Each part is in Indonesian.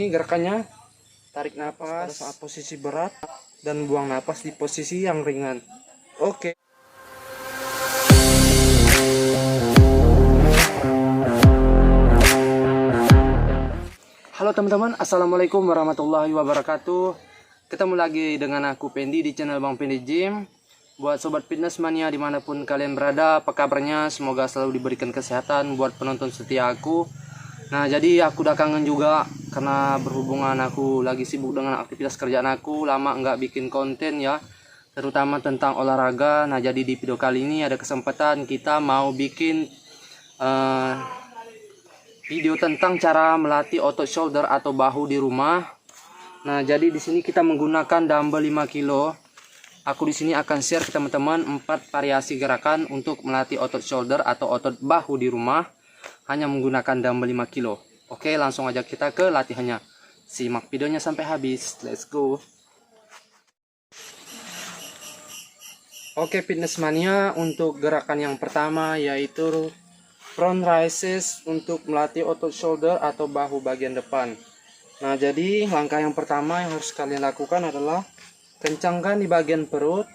ini gerakannya. Tarik napas pada saat posisi berat dan buang napas di posisi yang ringan. Oke. Halo teman-teman, assalamualaikum warahmatullahi wabarakatuh. Ketemu lagi dengan aku Pendi di channel Bang Pendi Gym. Buat sobat fitness mania dimanapun kalian berada, apa kabarnya? Semoga selalu diberikan kesehatan. Buat penonton setia aku, nah jadi aku udah kangen juga karena berhubungan aku lagi sibuk dengan aktivitas kerjaan aku, lama nggak bikin konten ya, terutama tentang olahraga. Nah jadi di video kali ini ada kesempatan kita mau bikin video tentang cara melatih otot shoulder atau bahu di rumah. Nah jadi di sini kita menggunakan dumbbell 5 kilo. Aku di sini akan share ke teman-teman 4 variasi gerakan untuk melatih otot shoulder atau otot bahu di rumah hanya menggunakan dumbbell 5 kilo. Oke, langsung aja kita ke latihannya. Simak videonya sampai habis. Let's go. Oke, fitness mania, untuk gerakan yang pertama yaitu front raises untuk melatih otot shoulder atau bahu bagian depan. Nah, jadi langkah yang pertama yang harus kalian lakukan adalah kencangkan di bagian perut,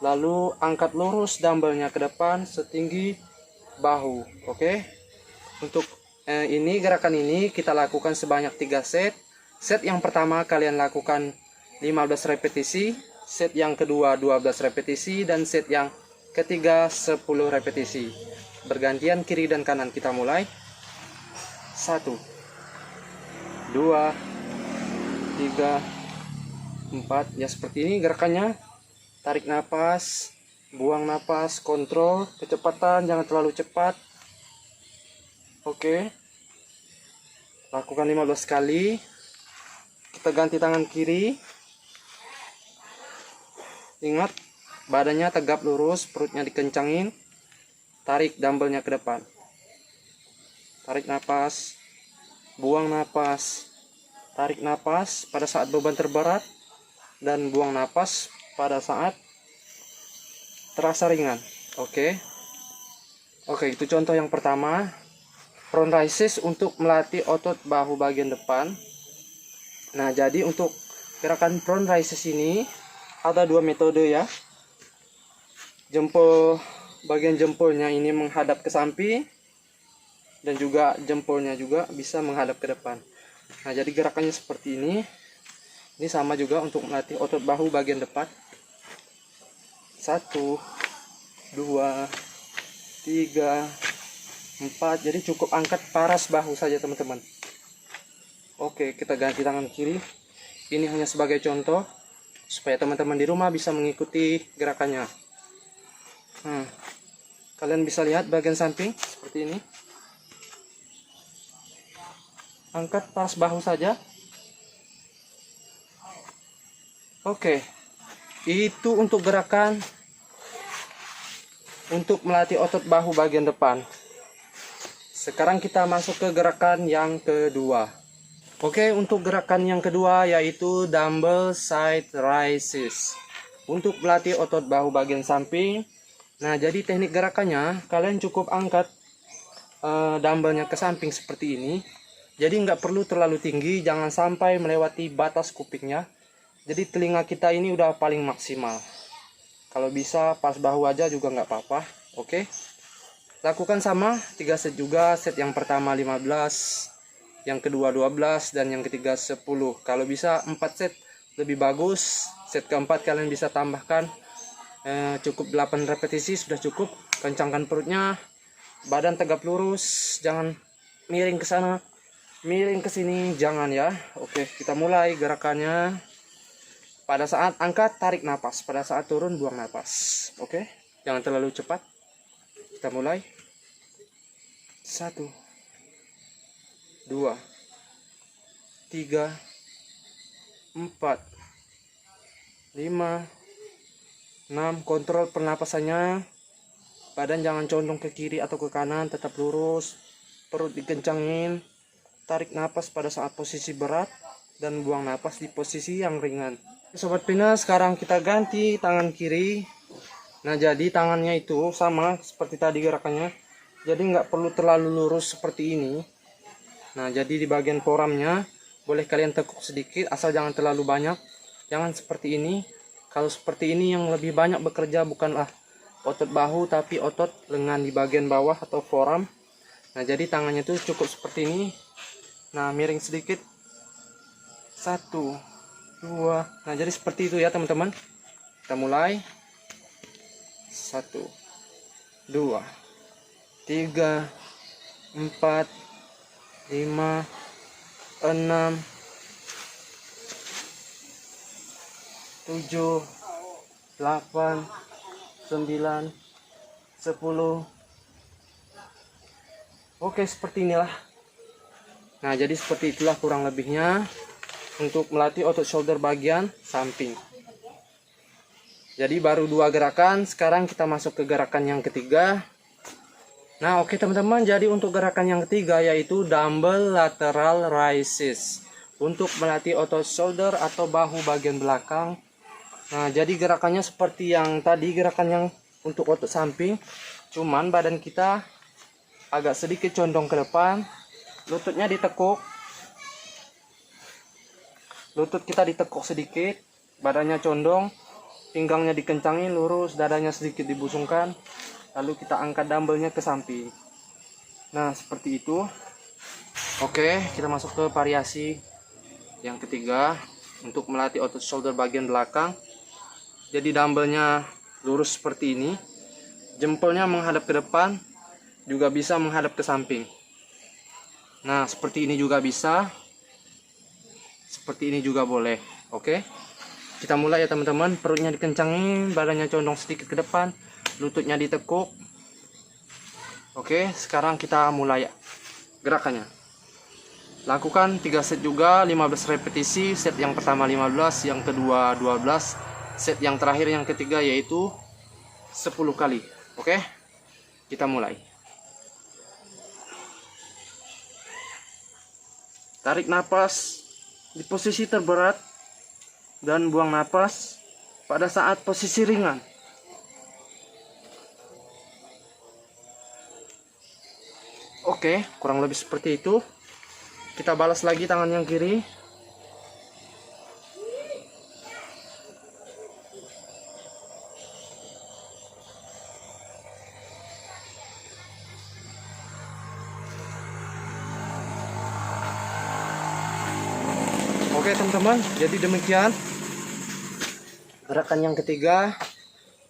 lalu angkat lurus dumbbellnya ke depan setinggi bahu. Oke. Untuk gerakan ini kita lakukan sebanyak 3 set. Set yang pertama kalian lakukan 15 repetisi, set yang kedua 12 repetisi, dan set yang ketiga 10 repetisi. Bergantian kiri dan kanan. Kita mulai. 1 2 3 4. Ya seperti ini gerakannya. Tarik napas, buang napas, kontrol kecepatan, jangan terlalu cepat. Oke, lakukan 15 kali. Kita ganti tangan kiri. Ingat, badannya tegap lurus, perutnya dikencangin. Tarik dumbbellnya ke depan. Tarik napas, buang napas. Tarik napas pada saat beban terberat, dan buang napas pada saat terasa ringan. Oke, itu contoh yang pertama. Front raises untuk melatih otot bahu bagian depan. Nah jadi untuk gerakan front raises ini ada 2 metode ya. Bagian jempolnya ini menghadap ke samping, dan juga jempolnya juga bisa menghadap ke depan. Nah jadi gerakannya seperti ini. Ini sama juga untuk melatih otot bahu bagian depan. 1 2 3 4. Jadi cukup angkat paras bahu saja teman-teman. Oke, kita ganti tangan kiri. Ini hanya sebagai contoh supaya teman-teman di rumah bisa mengikuti gerakannya. Kalian bisa lihat bagian samping seperti ini. Angkat paras bahu saja. Oke, itu untuk gerakan untuk melatih otot bahu bagian depan. Sekarang kita masuk ke gerakan yang kedua. Oke, untuk gerakan yang kedua yaitu dumbbell side raises untuk melatih otot bahu bagian samping. Nah jadi teknik gerakannya kalian cukup angkat dumbbellnya ke samping seperti ini. Jadi nggak perlu terlalu tinggi, jangan sampai melewati batas kupingnya. Jadi telinga kita ini udah paling maksimal. Kalau bisa pas bahu aja juga nggak apa-apa. Oke, lakukan sama 3 set juga. Set yang pertama 15, yang kedua 12, dan yang ketiga 10. Kalau bisa 4 set lebih bagus. Set keempat kalian bisa tambahkan cukup 8 repetisi sudah cukup. Kencangkan perutnya, badan tegap lurus, jangan miring ke sana, miring ke sini, jangan ya. Oke, kita mulai gerakannya. Pada saat angkat tarik napas, pada saat turun buang napas. Oke, jangan terlalu cepat. Kita mulai. 1 2 3 4 5 6. Kontrol pernapasannya. Badan jangan condong ke kiri atau ke kanan, tetap lurus. Perut dikencangin. Tarik napas pada saat posisi berat dan buang napas di posisi yang ringan. Sobat fitness, sekarang kita ganti tangan kiri. Nah jadi tangannya itu sama seperti tadi gerakannya, jadi nggak perlu terlalu lurus seperti ini. Nah jadi di bagian forearmnya boleh kalian tekuk sedikit, asal jangan terlalu banyak. Jangan seperti ini. Kalau seperti ini yang lebih banyak bekerja bukanlah otot bahu, tapi otot lengan di bagian bawah atau forearm. Nah, jadi tangannya itu cukup seperti ini. Nah, miring sedikit. 1, 2. Nah, jadi seperti itu ya teman-teman. Kita mulai. 1, 2, 3, 4, 5, 6, 7, 8, 9, 10. Oke, seperti inilah. Nah, jadi seperti itulah kurang lebihnya untuk melatih otot shoulder bagian samping. Jadi baru 2 gerakan, sekarang kita masuk ke gerakan yang ketiga. Nah, oke teman-teman, jadi untuk gerakan yang ketiga yaitu dumbbell lateral raises untuk melatih otot shoulder atau bahu bagian belakang. Nah, jadi gerakannya seperti yang tadi, gerakan yang untuk otot samping, cuman badan kita agak sedikit condong ke depan, lututnya ditekuk. Lutut kita ditekuk sedikit, badannya condong, pinggangnya dikencangin lurus, dadanya sedikit dibusungkan. Lalu kita angkat dumbbellnya ke samping. Nah, seperti itu. Oke, kita masuk ke variasi yang ketiga untuk melatih otot shoulder bagian belakang. Jadi dumbbellnya lurus seperti ini, jempolnya menghadap ke depan, juga bisa menghadap ke samping. Nah, seperti ini juga bisa, seperti ini juga boleh. Oke, kita mulai ya teman-teman. Perutnya dikencangin, badannya condong sedikit ke depan, lututnya ditekuk. Oke, sekarang kita mulai gerakannya. Lakukan 3 set juga, 15 repetisi. Set yang pertama 15, yang kedua 12, set yang terakhir yang ketiga yaitu 10 kali. Oke, kita mulai. Tarik napas di posisi terberat dan buang napas pada saat posisi ringan. Oke, kurang lebih seperti itu. Kita balas lagi tangan yang kiri. Oke teman-teman, jadi demikian gerakan yang ketiga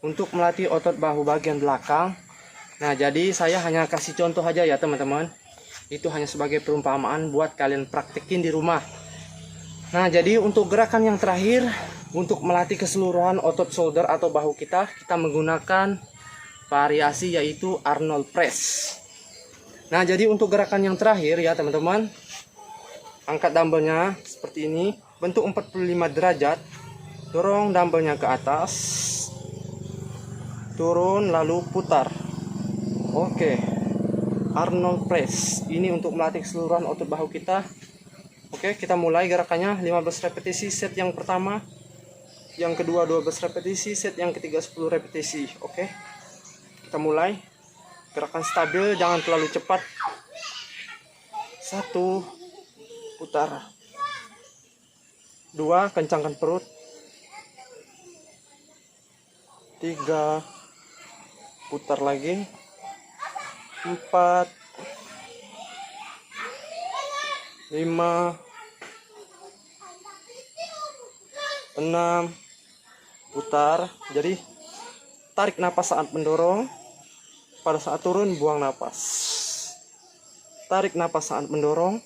untuk melatih otot bahu bagian belakang. Nah, jadi saya hanya kasih contoh aja ya teman-teman. Itu hanya sebagai perumpamaan buat kalian praktekin di rumah. Nah, jadi untuk gerakan yang terakhir untuk melatih keseluruhan otot shoulder atau bahu kita menggunakan variasi yaitu Arnold Press. Nah, jadi untuk gerakan yang terakhir ya teman-teman, angkat dumbbellnya seperti ini, bentuk 45 derajat, dorong dumbbellnya ke atas, turun lalu putar. Oke, Arnold Press ini untuk melatih keseluruhan otot bahu kita. Oke, kita mulai gerakannya. 15 repetisi set yang pertama, yang kedua 12 repetisi, set yang ketiga 10 repetisi. Oke, kita mulai. Gerakan stabil, jangan terlalu cepat. 1, putar. 2, kencangkan perut. 3, putar lagi. 4, 5, 6, putar. Jadi tarik napas saat mendorong, pada saat turun buang napas. Tarik napas saat mendorong,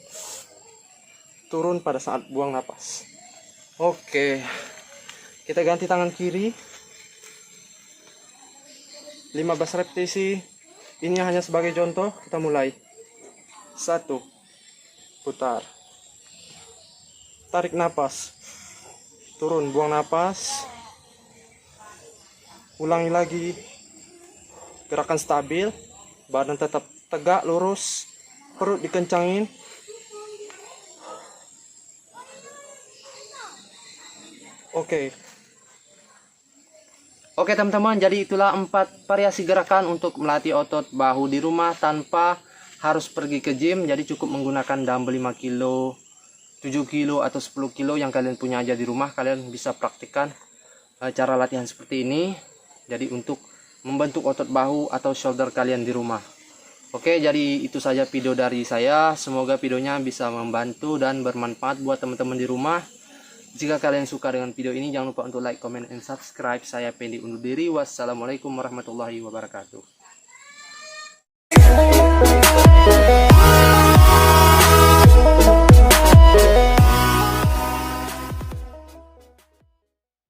turun pada saat buang napas. Oke, kita ganti tangan kiri. 15 repetisi. Ini hanya sebagai contoh. Kita mulai. 1, putar. Tarik napas, turun buang napas. Ulangi lagi. Gerakan stabil, badan tetap tegak lurus, perut dikencangin. Oke teman-teman, jadi itulah 4 variasi gerakan untuk melatih otot bahu di rumah tanpa harus pergi ke gym. Jadi cukup menggunakan dumbbell 5 kilo, 7 kilo atau 10 kilo yang kalian punya aja di rumah, kalian bisa praktikkan cara latihan seperti ini. Jadi untuk membentuk otot bahu atau shoulder kalian di rumah. Oke, jadi itu saja video dari saya. Semoga videonya bisa membantu dan bermanfaat buat teman-teman di rumah. Jika kalian suka dengan video ini, jangan lupa untuk like, comment, and subscribe. Saya Pendi undur diri. Wassalamualaikum warahmatullahi wabarakatuh.